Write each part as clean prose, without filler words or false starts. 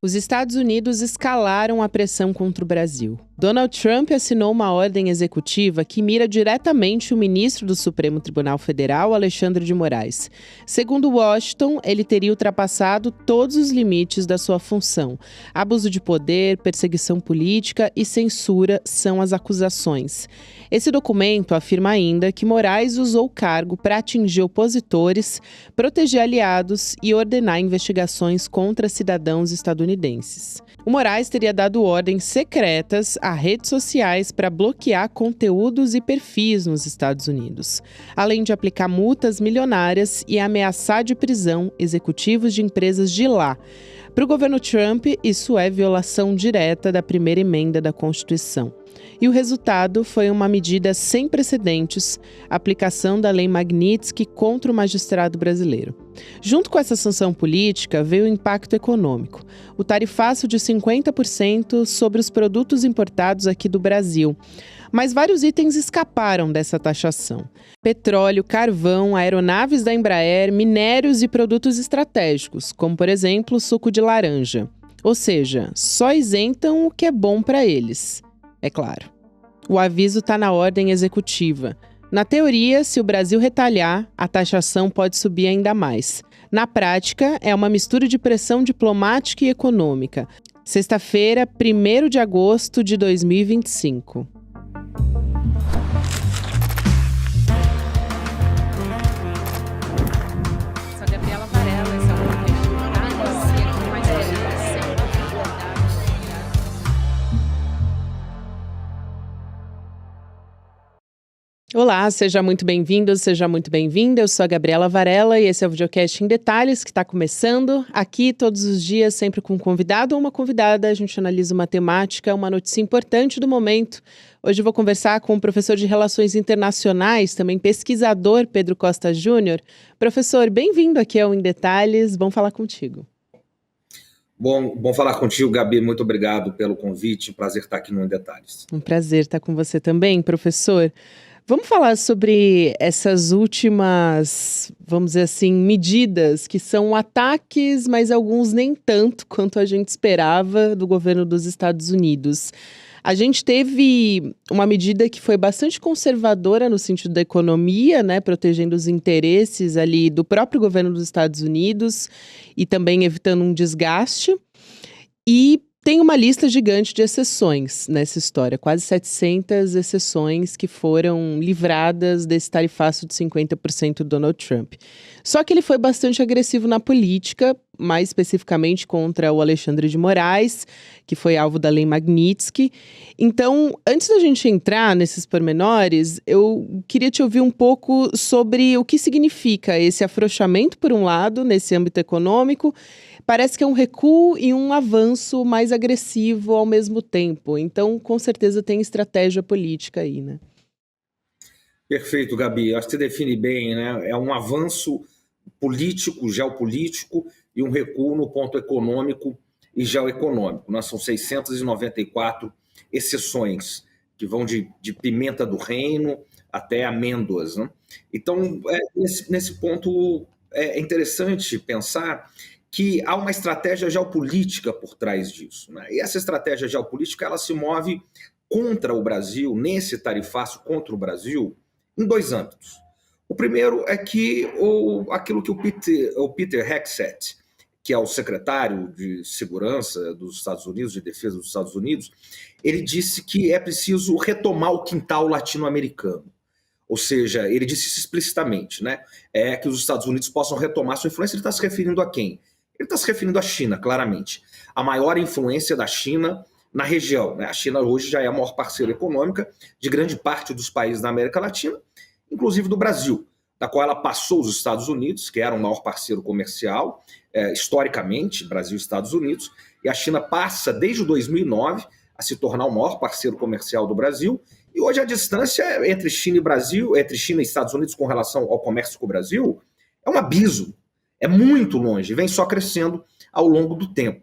Os Estados Unidos escalaram a pressão contra o Brasil. Donald Trump assinou uma ordem executiva que mira diretamente o ministro do Supremo Tribunal Federal, Alexandre de Moraes. Segundo Washington, ele teria ultrapassado todos os limites da sua função. Abuso de poder, perseguição política e censura são as acusações. Esse documento afirma ainda que Moraes usou o cargo para atingir opositores, proteger aliados e ordenar investigações contra cidadãos estadunidenses. O Moraes teria dado ordens secretas a redes sociais para bloquear conteúdos e perfis nos Estados Unidos, além de aplicar multas milionárias e ameaçar de prisão executivos de empresas de lá. Para o governo Trump, isso é violação direta da primeira emenda da Constituição. E o resultado foi uma medida sem precedentes, a aplicação da Lei Magnitsky contra o magistrado brasileiro. Junto com essa sanção política, veio o impacto econômico. O tarifaço de 50% sobre os produtos importados aqui do Brasil. Mas vários itens escaparam dessa taxação. Petróleo, carvão, aeronaves da Embraer, minérios e produtos estratégicos, como, por exemplo, suco de laranja. Ou seja, só isentam o que é bom para eles. É claro. O aviso está na ordem executiva. Na teoria, se o Brasil retalhar, a taxação pode subir ainda mais. Na prática, é uma mistura de pressão diplomática e econômica. Sexta-feira, 1º de agosto de 2025. Olá, seja muito bem-vindo, seja muito bem-vinda. Eu sou a Gabriela Varela e esse é o Videocast em Detalhes que está começando. Aqui todos os dias, sempre com um convidado ou uma convidada, a gente analisa uma temática, uma notícia importante do momento. Hoje eu vou conversar com o professor de Relações Internacionais, também pesquisador, Pedro Costa Júnior. Professor, bem-vindo aqui ao Em Detalhes, bom falar contigo. Bom falar contigo, Gabi. Muito obrigado pelo convite. Prazer estar aqui no Em Detalhes. Um prazer estar com você também, professor. Vamos falar sobre essas últimas, vamos dizer assim, medidas que são ataques, mas alguns nem tanto quanto a gente esperava do governo dos Estados Unidos. A gente teve uma medida que foi bastante conservadora no sentido da economia, né, protegendo os interesses ali do próprio governo dos Estados Unidos e também evitando um desgaste. E tem uma lista gigante de exceções nessa história, quase 700 exceções que foram livradas desse tarifaço de 50% do Donald Trump. Só que ele foi bastante agressivo na política, mais especificamente contra o Alexandre de Moraes, que foi alvo da Lei Magnitsky. Então, antes da gente entrar nesses pormenores, eu queria te ouvir um pouco sobre o que significa esse afrouxamento, por um lado, nesse âmbito econômico. Parece que é um recuo e um avanço mais agressivo ao mesmo tempo. Então, com certeza tem estratégia política aí, né? Perfeito, Gabi. Acho que você define bem, né? É um avanço político, geopolítico e um recuo no ponto econômico e geoeconômico. São 694 exceções que vão de pimenta do reino até amêndoas, né? Então, nesse ponto é interessante pensar que há uma estratégia geopolítica por trás disso, né? E essa estratégia geopolítica ela se move contra o Brasil, nesse tarifaço contra o Brasil, em dois âmbitos. O primeiro é que aquilo que o Peter Hegseth, que é o secretário de Segurança dos Estados Unidos, de Defesa dos Estados Unidos, ele disse que é preciso retomar o quintal latino-americano. Ou seja, ele disse isso explicitamente, né? Que os Estados Unidos possam retomar sua influência. Ele está se referindo a quem? Ele está se referindo à China, claramente. A maior influência da China na região, né? A China hoje já é a maior parceira econômica de grande parte dos países da América Latina, inclusive do Brasil, da qual ela passou os Estados Unidos, que era o maior parceiro comercial, historicamente, Brasil e Estados Unidos, e a China passa, desde 2009, a se tornar o maior parceiro comercial do Brasil, e hoje a distância entre China e Brasil, entre China e Estados Unidos com relação ao comércio com o Brasil, é um abismo. É muito longe, vem só crescendo ao longo do tempo.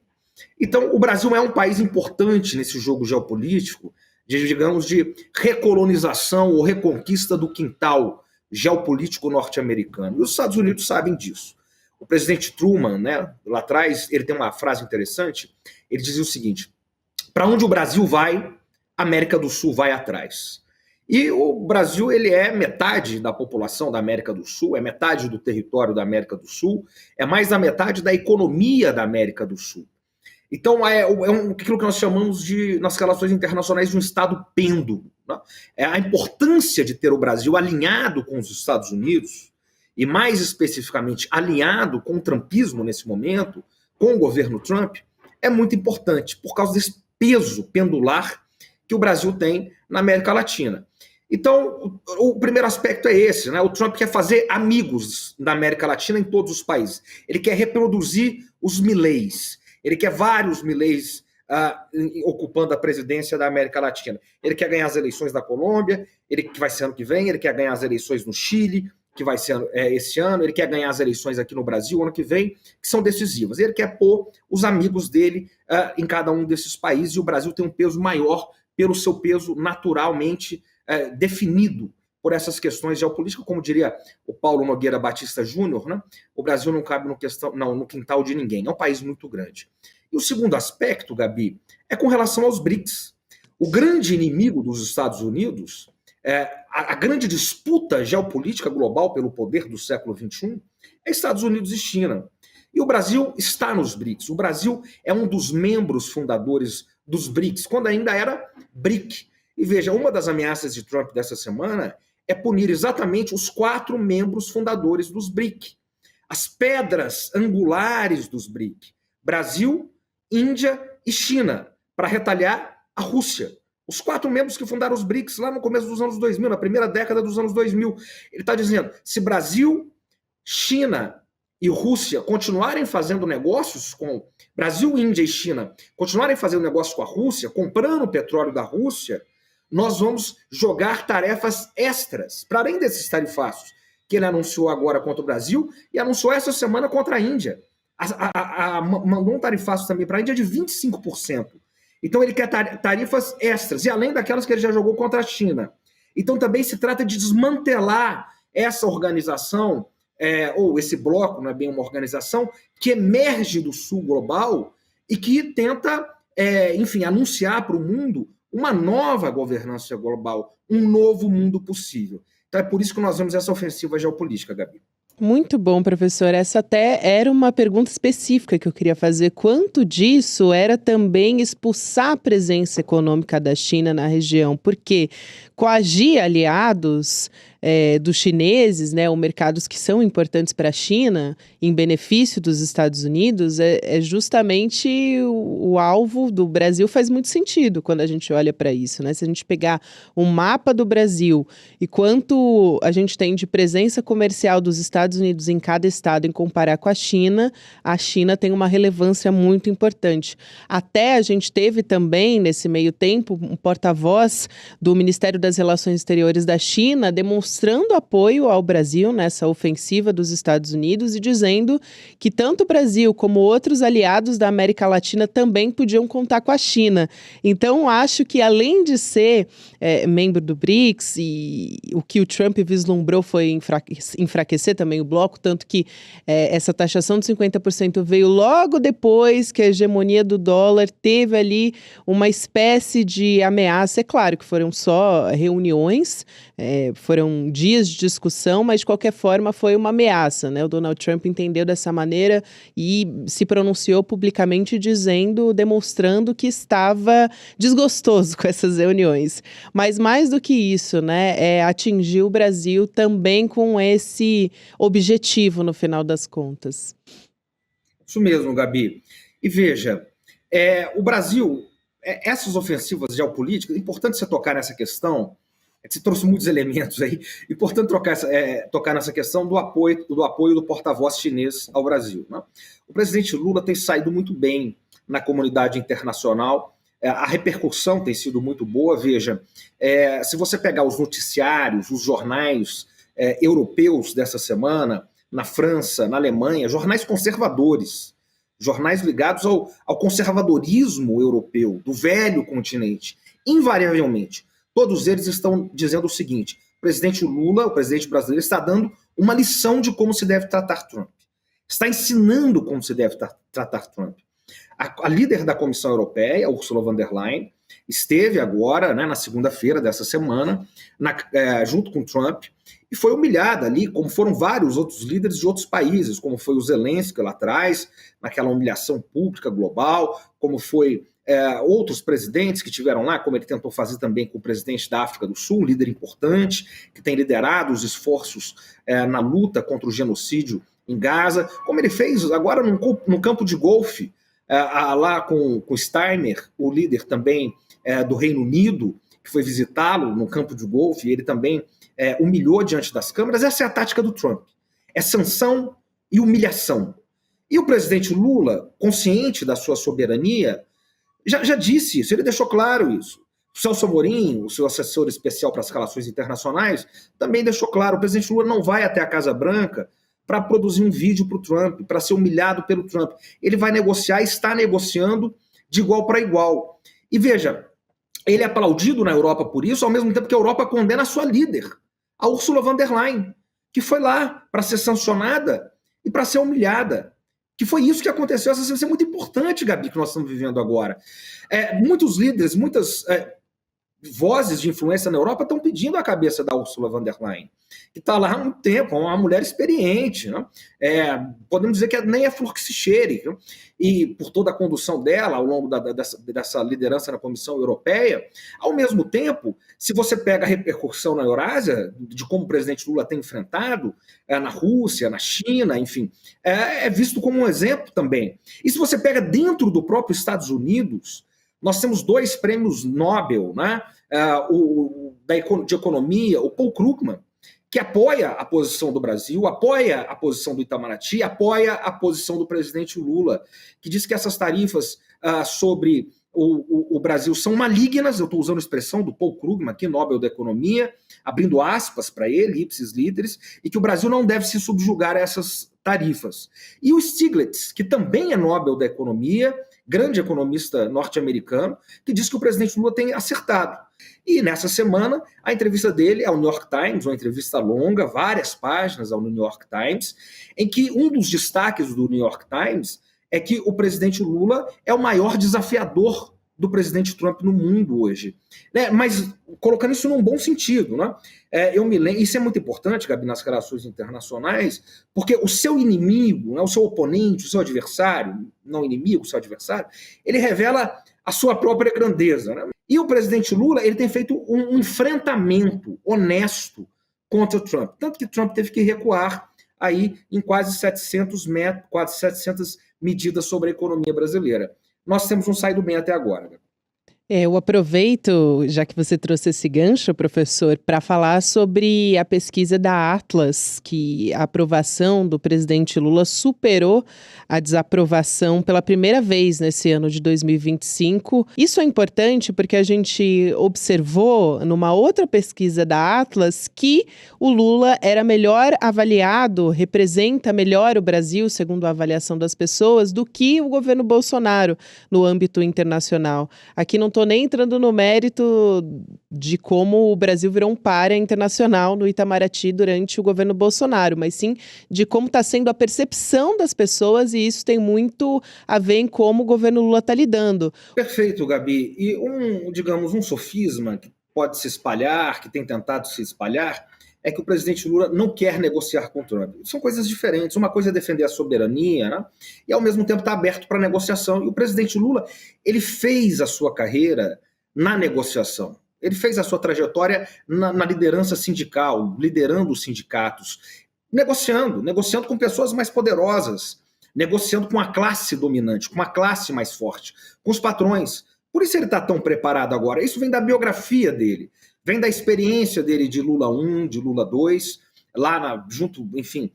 Então, o Brasil é um país importante nesse jogo geopolítico, digamos, de recolonização ou reconquista do quintal geopolítico norte-americano. E os Estados Unidos sabem disso. O presidente Truman, né, lá atrás, ele tem uma frase interessante, ele dizia o seguinte: para onde o Brasil vai, a América do Sul vai atrás. E o Brasil, ele é metade da população da América do Sul, é metade do território da América do Sul, é mais da metade da economia da América do Sul. Então, aquilo que nós chamamos nas relações internacionais, de um Estado pêndulo. Né? É a importância de ter o Brasil alinhado com os Estados Unidos, e mais especificamente alinhado com o trumpismo nesse momento, com o governo Trump, é muito importante, por causa desse peso pendular que o Brasil tem na América Latina. Então, o primeiro aspecto é esse, né? O Trump quer fazer amigos da América Latina em todos os países. Ele quer reproduzir os Mileis. Ele quer vários Mileis ocupando a presidência da América Latina. Ele quer ganhar as eleições da Colômbia, que vai ser ano que vem, ele quer ganhar as eleições no Chile, que vai ser esse ano, ele quer ganhar as eleições aqui no Brasil ano que vem, que são decisivas. Ele quer pôr os amigos dele em cada um desses países, e o Brasil tem um peso maior pelo seu peso naturalmente definido por essas questões geopolíticas, como diria o Paulo Nogueira Batista Júnior, né? O Brasil não cabe no quintal de ninguém, é um país muito grande. E o segundo aspecto, Gabi, é com relação aos BRICS. O grande inimigo dos Estados Unidos, a grande disputa geopolítica global pelo poder do século XXI, é Estados Unidos e China. E o Brasil está nos BRICS. O Brasil é um dos membros fundadores dos BRICS, quando ainda era BRIC. E veja, uma das ameaças de Trump dessa semana é punir exatamente os 4 membros fundadores dos BRIC. As pedras angulares dos BRIC. Brasil, Índia e China, para retalhar a Rússia. Os 4 membros que fundaram os BRICS lá no começo dos anos 2000, na primeira década dos anos 2000. Ele está dizendo, se Brasil, China e Rússia continuarem fazendo negócios com Brasil, Índia e China, continuarem fazendo negócios com a Rússia, comprando o petróleo da Rússia, nós vamos jogar tarefas extras, para além desses tarifaços que ele anunciou agora contra o Brasil e anunciou essa semana contra a Índia. Mandou um tarifaço também para a Índia de 25%. Então ele quer tarifas extras, e além daquelas que ele já jogou contra a China. Então também se trata de desmantelar essa organização, ou esse bloco, não é bem uma organização, que emerge do sul global e que tenta, anunciar para o mundo uma nova governança global, um novo mundo possível. Então é por isso que nós vemos essa ofensiva geopolítica, Gabi. Muito bom, professor. Essa até era uma pergunta específica que eu queria fazer. Quanto disso era também expulsar a presença econômica da China na região? Porque coagir aliados dos chineses, né, ou mercados que são importantes para a China, em benefício dos Estados Unidos, é justamente o alvo do Brasil. Faz muito sentido quando a gente olha para isso, né? Se a gente pegar um mapa do Brasil e quanto a gente tem de presença comercial dos Estados Unidos em cada estado em comparar com a China tem uma relevância muito importante. Até a gente teve também, nesse meio tempo, um porta-voz do Ministério das Relações Exteriores da China demonstrando apoio ao Brasil nessa ofensiva dos Estados Unidos e dizendo que tanto o Brasil como outros aliados da América Latina também podiam contar com a China. Então, acho que além de ser membro do BRICS, e o que o Trump vislumbrou foi enfraquecer também o bloco, tanto que essa taxação de 50% veio logo depois que a hegemonia do dólar teve ali uma espécie de ameaça. É claro que foram só reuniões, foram dias de discussão, mas de qualquer forma foi uma ameaça, né? O Donald Trump entendeu dessa maneira e se pronunciou publicamente demonstrando que estava desgostoso com essas reuniões. Mas mais do que isso, né, atingir o Brasil também com esse objetivo no final das contas. Isso mesmo, Gabi. E veja, o Brasil, essas ofensivas geopolíticas, é importante você tocar nessa questão. Você trouxe muitos elementos aí. Importante tocar nessa questão do apoio do porta-voz chinês ao Brasil, né? O presidente Lula tem saído muito bem na comunidade internacional. A repercussão tem sido muito boa. Veja, se você pegar os noticiários, os jornais europeus dessa semana, na França, na Alemanha, jornais conservadores, jornais ligados ao conservadorismo europeu, do velho continente, invariavelmente, todos eles estão dizendo o seguinte: o presidente Lula, o presidente brasileiro, está dando uma lição de como se deve tratar Trump. está ensinando como se deve tratar Trump. A líder da Comissão Europeia, Ursula von der Leyen, esteve agora, né, na segunda-feira dessa semana, junto com Trump, e foi humilhada ali, como foram vários outros líderes de outros países, como foi o Zelensky lá atrás, naquela humilhação pública global, como foi outros presidentes que tiveram lá, como ele tentou fazer também com o presidente da África do Sul, um líder importante, que tem liderado os esforços na luta contra o genocídio em Gaza, como ele fez agora no campo de golfe, lá com Steiner, o líder também do Reino Unido, que foi visitá-lo no campo de golfe, e ele também humilhou diante das câmeras. Essa é a tática do Trump. É sanção e humilhação. E o presidente Lula, consciente da sua soberania, já disse isso, ele deixou claro isso. O Celso Amorim, o seu assessor especial para as relações internacionais, também deixou claro, o presidente Lula não vai até a Casa Branca para produzir um vídeo para o Trump, para ser humilhado pelo Trump. Ele vai negociar, está negociando de igual para igual. E veja, ele é aplaudido na Europa por isso, ao mesmo tempo que a Europa condena a sua líder, a Ursula von der Leyen, que foi lá para ser sancionada e para ser humilhada. Que foi isso que aconteceu. Isso é muito importante, Gabi, que nós estamos vivendo agora. Muitos líderes, muitas vozes de influência na Europa estão pedindo a cabeça da Ursula von der Leyen, que está lá há muito tempo, uma mulher experiente, né? Podemos dizer que nem é flor que se cheire, viu? E por toda a condução dela ao longo dessa liderança na Comissão Europeia. Ao mesmo tempo, se você pega a repercussão na Eurásia, de como o presidente Lula tem enfrentado na Rússia, na China, enfim, é visto como um exemplo também. E se você pega dentro do próprio Estados Unidos, nós temos 2 prêmios Nobel, né? De economia, o Paul Krugman, que apoia a posição do Brasil, apoia a posição do Itamaraty, apoia a posição do presidente Lula, que diz que essas tarifas sobre o Brasil são malignas. Eu estou usando a expressão do Paul Krugman aqui, Nobel da Economia, abrindo aspas para ele, ipsis literis, e que o Brasil não deve se subjugar a essas tarifas. E o Stiglitz, que também é Nobel da Economia, grande economista norte-americano, que diz que o presidente Lula tem acertado. E nessa semana, a entrevista dele ao New York Times, uma entrevista longa, várias páginas ao New York Times, em que um dos destaques do New York Times é que o presidente Lula é o maior desafiador do presidente Trump no mundo hoje. Mas colocando isso num bom sentido, né? Eu me lembro, isso é muito importante, Gabi, nas relações internacionais, porque o seu inimigo, né, o seu oponente, o seu adversário, não inimigo, o seu adversário, ele revela a sua própria grandeza, né? E o presidente Lula, ele tem feito um enfrentamento honesto contra o Trump, tanto que Trump teve que recuar aí em quase 700 medidas sobre a economia brasileira. Nós temos um saído bem até agora, né? Eu aproveito, já que você trouxe esse gancho, professor, para falar sobre a pesquisa da Atlas, que a aprovação do presidente Lula superou a desaprovação pela primeira vez nesse ano de 2025. Isso é importante porque a gente observou numa outra pesquisa da Atlas que o Lula era melhor avaliado, representa melhor o Brasil, segundo a avaliação das pessoas, do que o governo Bolsonaro no âmbito internacional. Aqui não estou nem entrando no mérito de como o Brasil virou um pária internacional no Itamaraty durante o governo Bolsonaro, mas sim de como está sendo a percepção das pessoas, e isso tem muito a ver em como o governo Lula está lidando. Perfeito, Gabi. E um sofisma que pode se espalhar, que tem tentado se espalhar, é que o presidente Lula não quer negociar com o Trump. São coisas diferentes. Uma coisa é defender a soberania, né? E ao mesmo tempo está aberto para negociação. E o presidente Lula, ele fez a sua carreira na negociação. Ele fez a sua trajetória na liderança sindical, liderando os sindicatos, negociando com pessoas mais poderosas, negociando com a classe dominante, com uma classe mais forte, com os patrões. Por isso ele está tão preparado agora. Isso vem da biografia dele. Vem da experiência dele de Lula 1, de Lula 2, lá junto, enfim,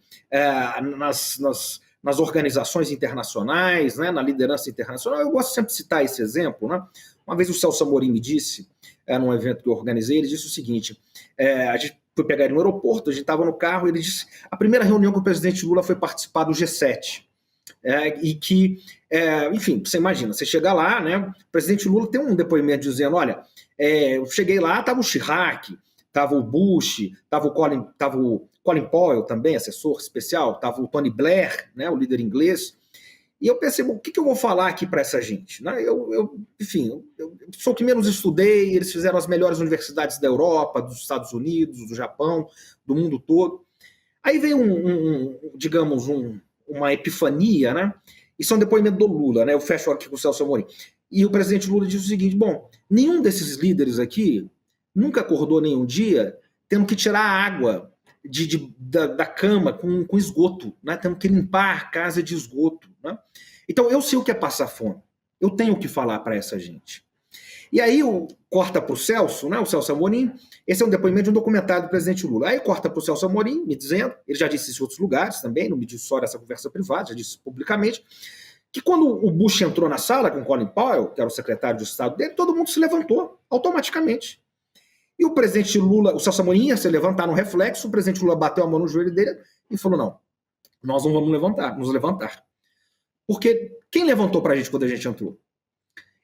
nas organizações internacionais, né, na liderança internacional. Eu gosto sempre de citar esse exemplo, né? Uma vez o Celso Amorim me disse, num evento que eu organizei, ele disse o seguinte, a gente foi pegar ele no aeroporto, a gente estava no carro, ele disse, a primeira reunião com o presidente Lula foi participar do G7. E que, enfim, você imagina, você chega lá, né? O presidente Lula tem um depoimento dizendo, olha, eu cheguei lá, estava o Chirac, estava o Bush, estava o Colin Powell também, assessor especial, estava o Tony Blair, né, o líder inglês, e eu pensei, o que eu vou falar aqui para essa gente? Né? Enfim, eu sou o que menos estudei, eles fizeram as melhores universidades da Europa, dos Estados Unidos, do Japão, do mundo todo. Aí veio digamos, uma epifania, né? Isso é um depoimento do Lula, né? Eu fecho aqui com o Celso Amorim. E o presidente Lula disse o seguinte, bom, nenhum desses líderes aqui nunca acordou nenhum dia tendo que tirar a água da cama com esgoto, né? Temos que limpar a casa de esgoto, né? Então, eu sei o que é passar fome. Eu tenho o que falar para essa gente. E aí, corta para o Celso, né? O Celso Amorim. Esse é um depoimento de um documentário do presidente Lula. Aí corta para o Celso Amorim, me dizendo, ele já disse isso em outros lugares também, não me disse só nessa conversa privada, já disse publicamente, que quando o Bush entrou na sala com Colin Powell, que era o secretário de Estado dele, todo mundo se levantou automaticamente. E o presidente Lula, o Celso Amorim ia se levantar no reflexo, o presidente Lula bateu a mão no joelho dele e falou, não, nós não vamos nos levantar. Porque quem levantou para a gente quando a gente entrou?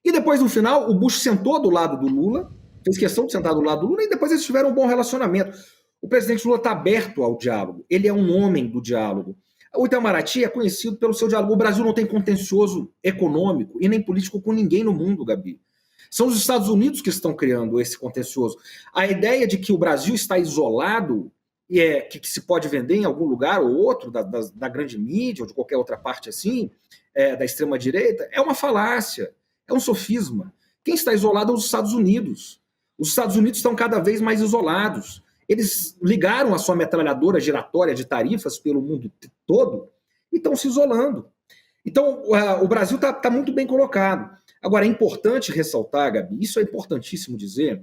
E depois, no final, o Bush sentou do lado do Lula, fez questão de sentar do lado do Lula, e depois eles tiveram um bom relacionamento. O presidente Lula está aberto ao diálogo, ele é um homem do diálogo. O Itamaraty é conhecido pelo seu diálogo. O Brasil não tem contencioso econômico e nem político com ninguém no mundo, Gabi. São os Estados Unidos que estão criando esse contencioso. A ideia de que o Brasil está isolado e que se pode vender em algum lugar ou outro da grande mídia ou de qualquer outra parte assim, da extrema-direita, é uma falácia, é um sofisma. Quem está isolado é os Estados Unidos. Os Estados Unidos estão cada vez mais isolados. Eles ligaram a sua metralhadora giratória de tarifas pelo mundo todo e estão se isolando. Então, o Brasil está muito bem colocado. Agora, é importante ressaltar, Gabi, isso é importantíssimo dizer,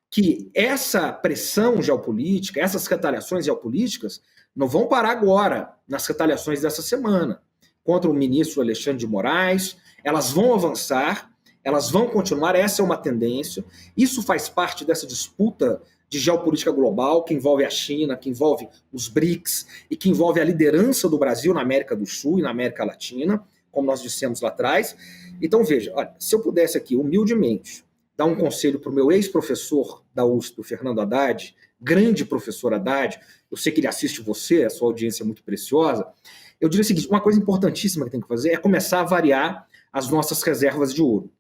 que essa pressão geopolítica, essas retaliações geopolíticas, não vão parar agora, nas retaliações dessa semana, contra o ministro Alexandre de Moraes, elas vão avançar, elas vão continuar, essa é uma tendência, isso faz parte dessa disputa de geopolítica global, que envolve a China, que envolve os BRICS, e que envolve a liderança do Brasil na América do Sul e na América Latina, como nós dissemos lá atrás. Então, veja, olha, se eu pudesse aqui, humildemente, dar um conselho para o meu ex-professor da USP, o Fernando Haddad, grande professor Haddad, eu sei que ele assiste você, a sua audiência é muito preciosa, eu diria o seguinte, uma coisa importantíssima que tem que fazer é começar a variar as nossas reservas de ouro.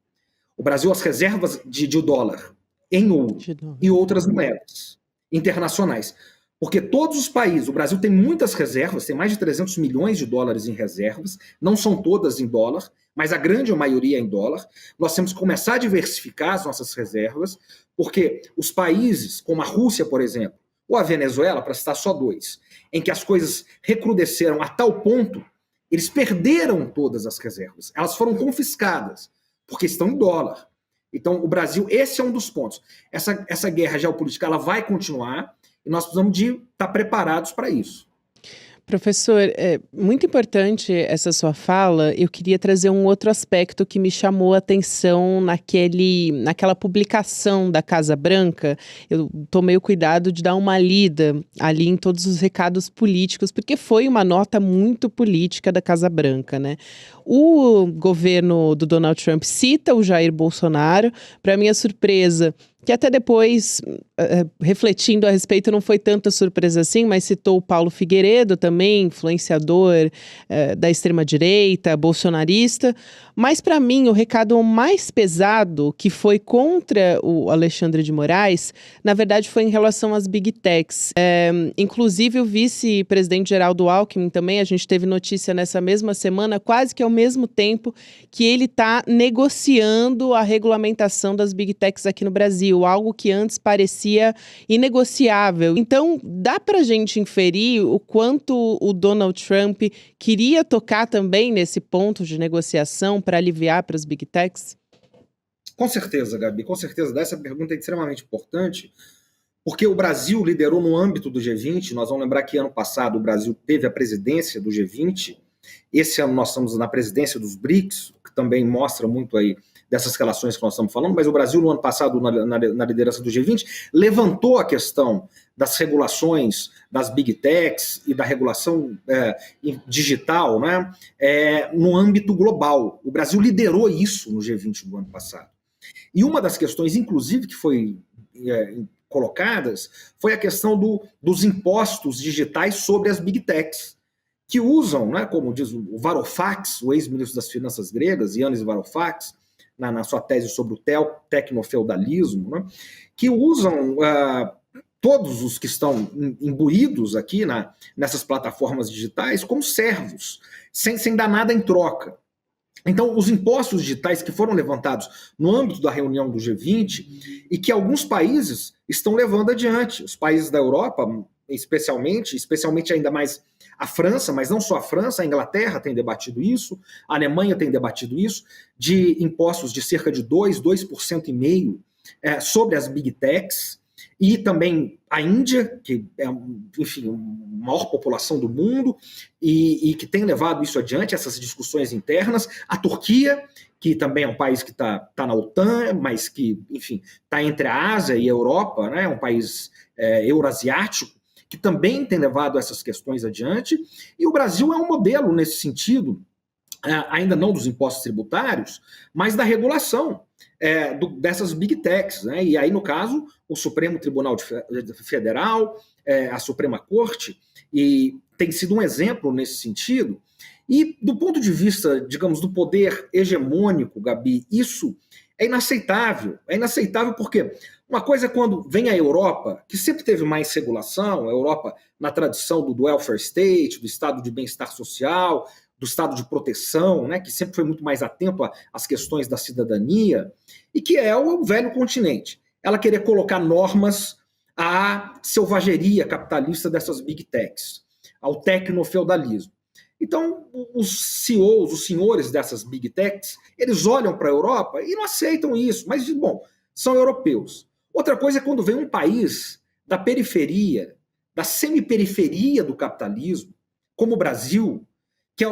O Brasil, as reservas de dólar em ouro e outras moedas internacionais. Porque todos os países, o Brasil tem muitas reservas, tem mais de 300 milhões de dólares em reservas, não são todas em dólar, mas a grande maioria é em dólar. Nós temos que começar a diversificar as nossas reservas, porque os países, como a Rússia, por exemplo, ou a Venezuela, para citar só dois, em que as coisas recrudesceram a tal ponto, eles perderam todas as reservas. Elas foram confiscadas, porque estão em dólar. Então, o Brasil, esse é um dos pontos. Essa guerra geopolítica ela vai continuar, e nós precisamos de estar preparados para isso. Professor, é muito importante essa sua fala. Eu queria trazer um outro aspecto que me chamou a atenção naquela publicação da Casa Branca. Eu tomei o cuidado de dar uma lida ali em todos os recados políticos, porque foi uma nota muito política da Casa Branca, né? O governo do Donald Trump cita o Jair Bolsonaro. Para minha surpresa, que até depois, refletindo a respeito, não foi tanta surpresa assim, mas citou o Paulo Figueiredo também, influenciador da extrema-direita, bolsonarista. Mas, para mim, o recado mais pesado, que foi contra o Alexandre de Moraes, na verdade, foi em relação às Big Techs. Inclusive, o vice-presidente Geraldo Alckmin também, a gente teve notícia nessa mesma semana, quase que ao mesmo tempo, que ele está negociando a regulamentação das Big Techs aqui no Brasil, algo que antes parecia inegociável. Então, dá para a gente inferir o quanto o Donald Trump queria tocar também nesse ponto de negociação para aliviar para as Big Techs? Com certeza, Gabi, com certeza. Essa pergunta é extremamente importante, porque o Brasil liderou no âmbito do G20. Nós vamos lembrar que ano passado o Brasil teve a presidência do G20. Esse ano nós estamos na presidência dos BRICS, que também mostra muito aí dessas relações que nós estamos falando, mas o Brasil, no ano passado, na liderança do G20, levantou a questão das regulações das Big Techs e da regulação digital, né, no âmbito global. O Brasil liderou isso no G20 do ano passado. E uma das questões, inclusive, que foi colocadas foi a questão dos impostos digitais sobre as big techs, que usam, né, como diz o Varoufakis, o ex-ministro das Finanças gregas, Yanis Varoufakis, na sua tese sobre o tecnofeudalismo, né, que usam todos os que estão imbuídos aqui nessas plataformas digitais como servos, sem dar nada em troca. Então, os impostos digitais que foram levantados no âmbito da reunião do G20 e que alguns países estão levando adiante, os países da Europa, especialmente ainda mais a França, mas não só a França, a Inglaterra tem debatido isso, a Alemanha tem debatido isso, de impostos de cerca de 2,5% sobre as big techs, e também a Índia, que é, enfim, a maior população do mundo e que tem levado isso adiante, essas discussões internas, a Turquia, que também é um país que está na OTAN, mas que, enfim, está entre a Ásia e a Europa, né, é um país eurasiático, que também tem levado essas questões adiante, e o Brasil é um modelo nesse sentido, ainda não dos impostos tributários, mas da regulação dessas big techs, né? E aí, no caso, o Supremo Tribunal Federal, a Suprema Corte, e tem sido um exemplo nesse sentido. E do ponto de vista, digamos, do poder hegemônico, Gabi, isso é inaceitável. É inaceitável porque uma coisa é quando vem a Europa, que sempre teve mais regulação, a Europa na tradição do welfare state, do estado de bem-estar social, do estado de proteção, né, que sempre foi muito mais atento às questões da cidadania, e que é o velho continente. Ela querer colocar normas à selvageria capitalista dessas big techs, ao tecnofeudalismo. Então, os CEOs, os senhores dessas big techs, eles olham para a Europa e não aceitam isso, mas, bom, são europeus. Outra coisa é quando vem um país da periferia, da semiperiferia do capitalismo, como o Brasil, que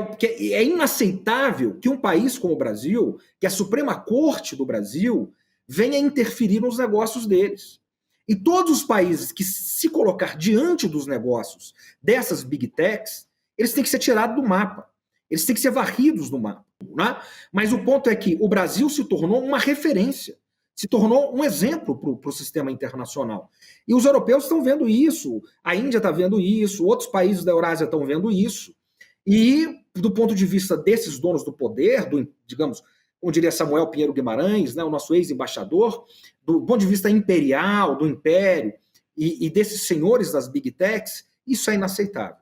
é inaceitável que um país como o Brasil, que a Suprema Corte do Brasil, venha interferir nos negócios deles. E todos os países que se colocar diante dos negócios dessas big techs, eles têm que ser tirados do mapa. Eles têm que ser varridos do mapa. Né? Mas o ponto é que o Brasil se tornou uma referência, se tornou um exemplo para o sistema internacional. E os europeus estão vendo isso, a Índia está vendo isso, outros países da Eurásia estão vendo isso. E, do ponto de vista desses donos do poder, digamos, como diria Samuel Pinheiro Guimarães, né, o nosso ex-embaixador, do ponto de vista imperial, do império, e desses senhores das big techs, isso é inaceitável.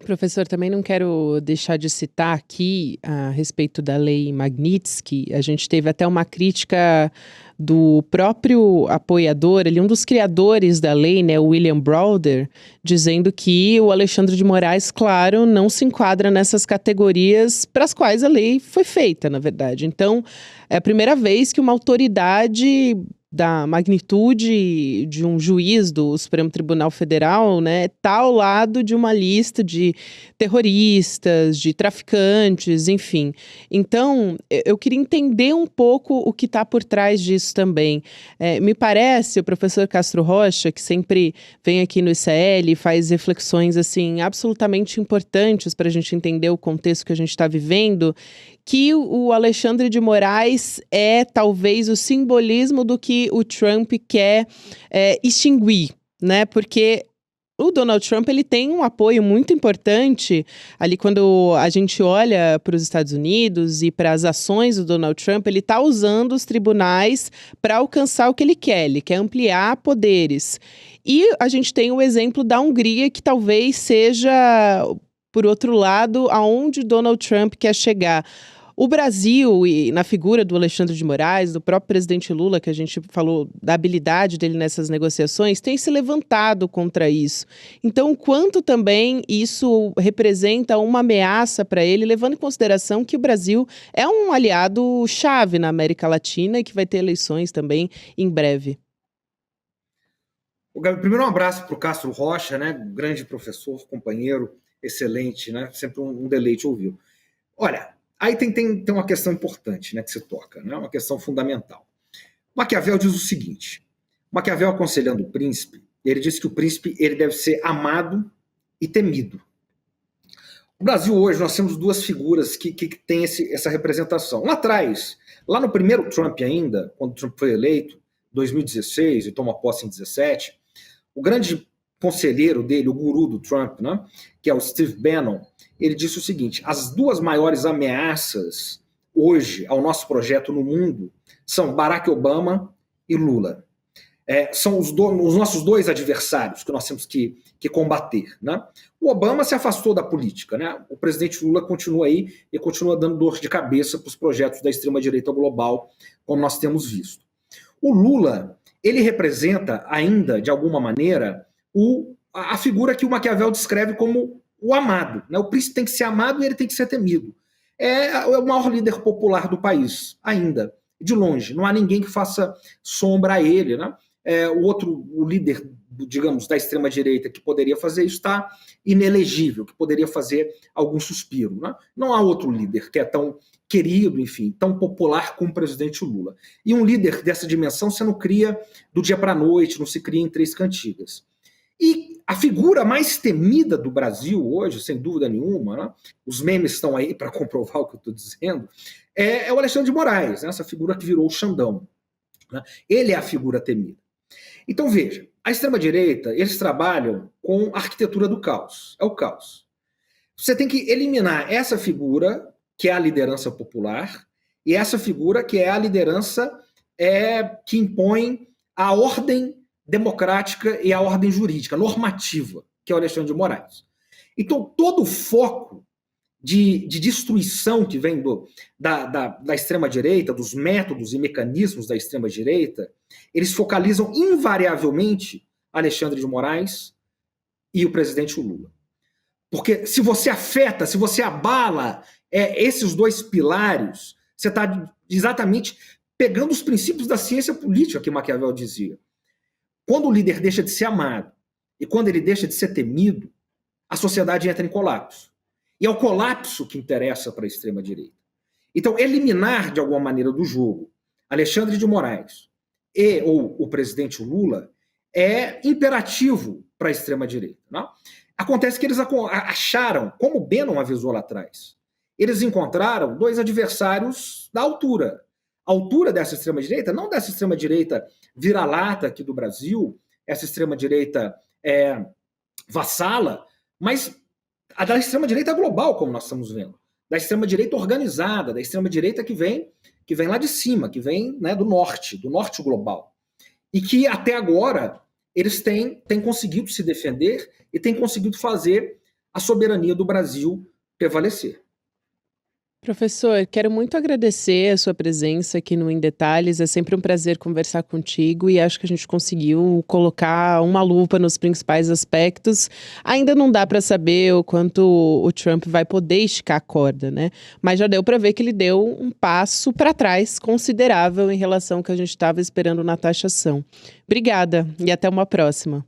Professor, também não quero deixar de citar aqui a respeito da lei Magnitsky. A gente teve até uma crítica do próprio apoiador, um dos criadores da lei, né, o William Browder, dizendo que o Alexandre de Moraes, claro, não se enquadra nessas categorias para as quais a lei foi feita, na verdade. Então, é a primeira vez que uma autoridade da magnitude de um juiz do Supremo Tribunal Federal, né, tá ao lado de uma lista de terroristas, de traficantes, enfim. Então, eu queria entender um pouco o que está por trás disso também. Me parece, o professor Castro Rocha, que sempre vem aqui no ICL e faz reflexões, assim, absolutamente importantes para a gente entender o contexto que a gente está vivendo, que o Alexandre de Moraes é talvez o simbolismo do que o Trump quer extinguir, né? Porque o Donald Trump, ele tem um apoio muito importante ali quando a gente olha para os Estados Unidos e para as ações do Donald Trump, ele está usando os tribunais para alcançar o que ele quer. Ele quer ampliar poderes. E a gente tem o exemplo da Hungria, que talvez seja, por outro lado, aonde Donald Trump quer chegar. O Brasil, e na figura do Alexandre de Moraes, do próprio presidente Lula, que a gente falou da habilidade dele nessas negociações, tem se levantado contra isso. Então, quanto também isso representa uma ameaça para ele, levando em consideração que o Brasil é um aliado chave na América Latina e que vai ter eleições também em breve. Primeiro, um abraço para o Castro Rocha, né? Grande professor, companheiro, excelente, né? Sempre um deleite ouvi-lo. Olha, aí tem uma questão importante, né, que se toca, né, uma questão fundamental. Maquiavel diz o seguinte, Maquiavel aconselhando o príncipe, ele diz que o príncipe ele deve ser amado e temido. No Brasil hoje nós temos duas figuras que têm essa representação. Lá atrás, lá no primeiro Trump ainda, quando o Trump foi eleito, 2016 e toma posse em 2017, o grande conselheiro dele, o guru do Trump, né, que é o Steve Bannon, ele disse o seguinte: as duas maiores ameaças hoje ao nosso projeto no mundo são Barack Obama e Lula. São os nossos dois adversários que nós temos que combater. Né? O Obama se afastou da política. Né? O presidente Lula continua aí e continua dando dor de cabeça para os projetos da extrema-direita global, como nós temos visto. O Lula, ele representa ainda, de alguma maneira, a figura que o Maquiavel descreve como o amado. Né? O príncipe tem que ser amado e ele tem que ser temido. É o maior líder popular do país, ainda, de longe. Não há ninguém que faça sombra a ele. Né? O líder, digamos, da extrema-direita que poderia fazer isso está inelegível, que poderia fazer algum suspiro. Né? Não há outro líder que é tão querido, enfim, tão popular como o presidente Lula. E um líder dessa dimensão você não cria do dia para a noite, não se cria em 3 cantigas. E a figura mais temida do Brasil hoje, sem dúvida nenhuma, né? Os memes estão aí para comprovar o que eu estou dizendo, é o Alexandre de Moraes, né? Essa figura que virou o Xandão. Né? Ele é a figura temida. Então, veja, a extrema-direita, eles trabalham com a arquitetura do caos. É o caos. Você tem que eliminar essa figura, que é a liderança popular, e essa figura que é a liderança que impõe a ordem democrática e a ordem jurídica, normativa, que é o Alexandre de Moraes. Então, todo o foco de destruição que vem da extrema-direita, dos métodos e mecanismos da extrema-direita, eles focalizam invariavelmente Alexandre de Moraes e o presidente Lula. Porque se você afeta, se você abala esses dois pilares, você está exatamente pegando os princípios da ciência política que Maquiavel dizia. Quando o líder deixa de ser amado e quando ele deixa de ser temido, a sociedade entra em colapso. E é o colapso que interessa para a extrema-direita. Então, eliminar, de alguma maneira, do jogo Alexandre de Moraes ou o presidente Lula é imperativo para a extrema-direita. Não? Acontece que eles acharam, como o Bannon avisou lá atrás, eles encontraram 2 adversários da altura. A altura dessa extrema-direita, não dessa extrema-direita vira-lata aqui do Brasil, essa extrema-direita vassala, mas a da extrema-direita global, como nós estamos vendo. Da extrema-direita organizada, da extrema-direita que vem lá de cima, que vem, né, do norte global. E que até agora eles têm conseguido se defender e têm conseguido fazer a soberania do Brasil prevalecer. Professor, quero muito agradecer a sua presença aqui no Em Detalhes. É sempre um prazer conversar contigo e acho que a gente conseguiu colocar uma lupa nos principais aspectos. Ainda não dá para saber o quanto o Trump vai poder esticar a corda, né? Mas já deu para ver que ele deu um passo para trás considerável em relação ao que a gente estava esperando na taxação. Obrigada e até uma próxima.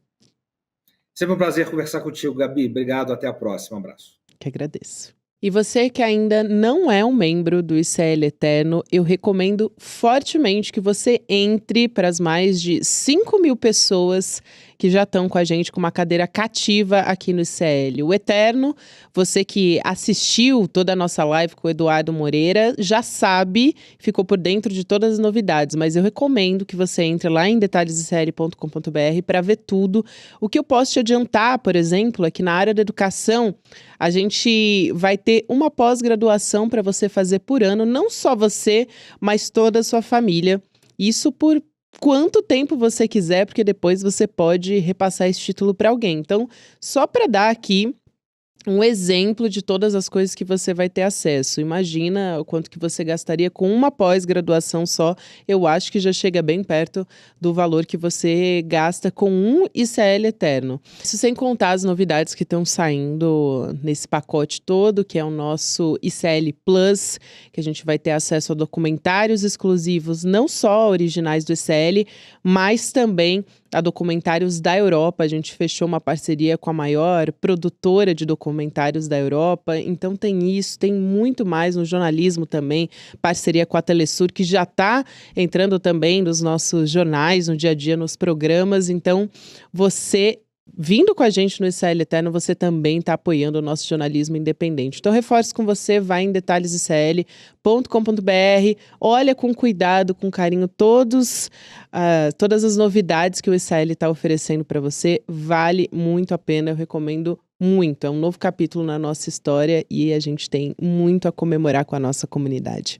Sempre um prazer conversar contigo, Gabi. Obrigado, até a próxima. Um abraço. Que agradeço. E você que ainda não é um membro do ICL Eterno, eu recomendo fortemente que você entre para as mais de 5.000 pessoas que já estão com a gente com uma cadeira cativa aqui no ICL. O Eterno, você que assistiu toda a nossa live com o Eduardo Moreira, já sabe, ficou por dentro de todas as novidades, mas eu recomendo que você entre lá em detalhesicl.com.br para ver tudo. O que eu posso te adiantar, por exemplo, é que na área da educação, a gente vai ter uma pós-graduação para você fazer por ano, não só você, mas toda a sua família. Isso por quanto tempo você quiser, porque depois você pode repassar esse título para alguém. Então, só para dar aqui um exemplo de todas as coisas que você vai ter acesso. Imagina o quanto que você gastaria com uma pós-graduação só. Eu acho que já chega bem perto do valor que você gasta com um ICL Eterno. Isso sem contar as novidades que estão saindo nesse pacote todo, que é o nosso ICL Plus, que a gente vai ter acesso a documentários exclusivos, não só originais do ICL, mas também a documentários da Europa. A gente fechou uma parceria com a maior produtora de documentários da Europa, então tem isso, tem muito mais no jornalismo também, parceria com a Telesur, que já está entrando também nos nossos jornais, no dia a dia, nos programas. Então você vindo com a gente no ICL Eterno, você também está apoiando o nosso jornalismo independente. Então, reforço com você, vai em detalhesicl.com.br, olha com cuidado, com carinho, todas as novidades que o ICL está oferecendo para você. Vale muito a pena, eu recomendo muito. É um novo capítulo na nossa história e a gente tem muito a comemorar com a nossa comunidade.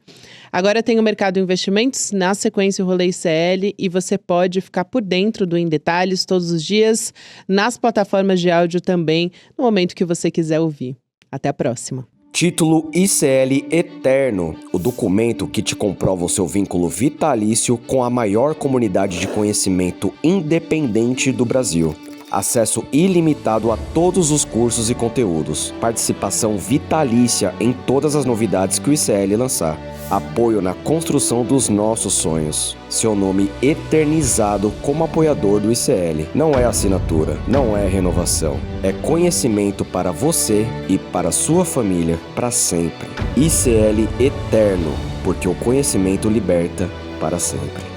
Agora tem o Mercado Investimentos, na sequência o Rolê ICL, e você pode ficar por dentro do Em Detalhes todos os dias, nas plataformas de áudio também, no momento que você quiser ouvir. Até a próxima. Título ICL Eterno, o documento que te comprova o seu vínculo vitalício com a maior comunidade de conhecimento independente do Brasil. Acesso ilimitado a todos os cursos e conteúdos. Participação vitalícia em todas as novidades que o ICL lançar. Apoio na construção dos nossos sonhos. Seu nome eternizado como apoiador do ICL. Não é assinatura, não é renovação. É conhecimento para você e para sua família para sempre. ICL Eterno, porque o conhecimento liberta para sempre.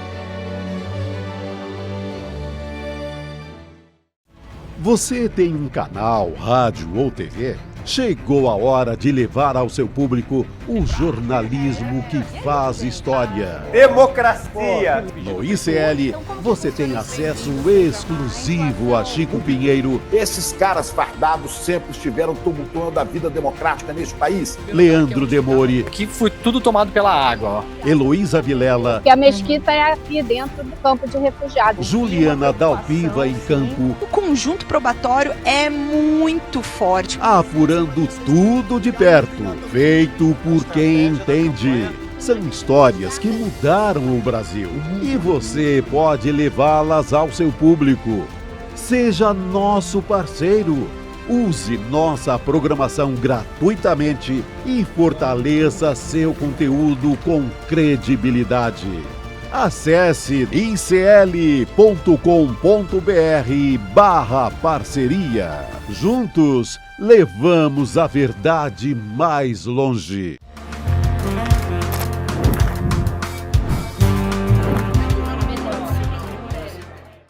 Você tem um canal, rádio ou TV? Chegou a hora de levar ao seu público o jornalismo que faz história. Democracia! No ICL, você tem acesso exclusivo a Chico Pinheiro. Esses caras fardados sempre estiveram tumultuando a vida democrática neste país. Leandro Demore. Aqui foi tudo tomado pela água, ó. Heloísa Vilela. Que a mesquita é aqui dentro do campo de refugiados. Juliana Dalpiva em campo. O conjunto probatório é muito forte. Apurando tudo de perto, feito por quem entende. São histórias que mudaram o Brasil e você pode levá-las ao seu público. Seja nosso parceiro. Use nossa programação gratuitamente e fortaleça seu conteúdo com credibilidade. Acesse icl.com.br/parceria. Juntos, levamos a verdade mais longe.